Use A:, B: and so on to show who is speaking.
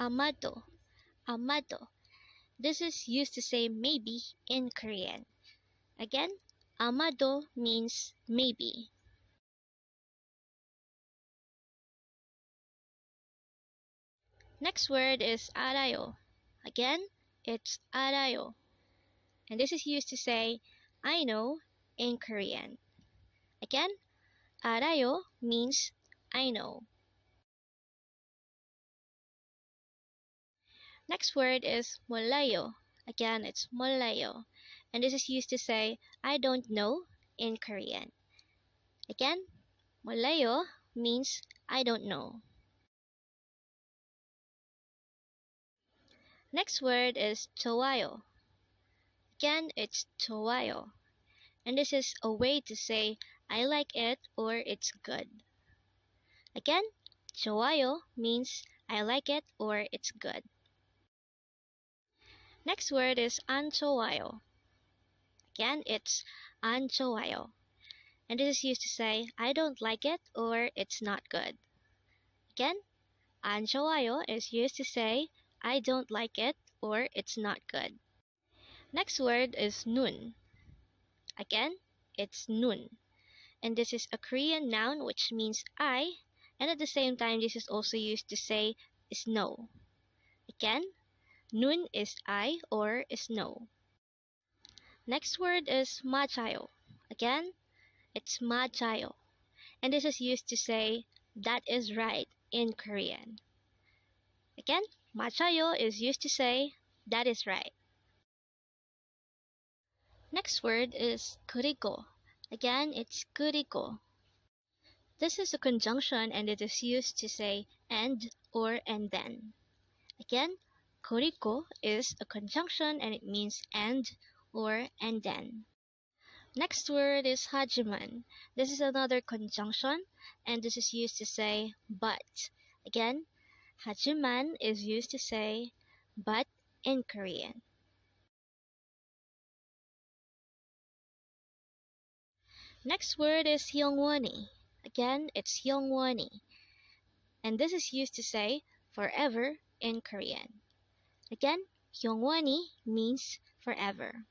A: Amato. Amato. This is used to say maybe in Korean. Again, amado means maybe. Next word is arayo. Again, it's arayo. And this is used to say I know in Korean. Again, arayo means I know. Next word is 몰라요. Again, it's 몰라요. And this is used to say I don't know in Korean. Again, 몰라요 means I don't know. Next word is 좋아요. Again, it's 좋아요. And this is a way to say I like it or it's good. Again, 좋아요 means I like it or it's good. Next word is 안 좋아요. Again, it's 안 좋아요. And this is used to say I don't like it or it's not good. Again, 안 좋아요 is used to say I don't like it or it's not good. Next word is 눈. Again, it's 눈. And this is a Korean noun which means eye, and at the same time this is also used to say snow. Again, 눈 is eye or snow. Next word is 맞아요. Again, it's 맞아요. And this is used to say that is right in Korean. Again, 맞아요 is used to say that is right. Next word is 그리고. Again, it's 그리고. This is a conjunction and it is used to say and or and then. Again, 그리고 is a conjunction and it means and or and then. Next word is 하지만. This is another conjunction and this is used to say but. Again, 하지만 is used to say but in Korean. Next word is 영원히. Again, it's 영원히. And this is used to say forever in Korean. Again, 영원히 means forever.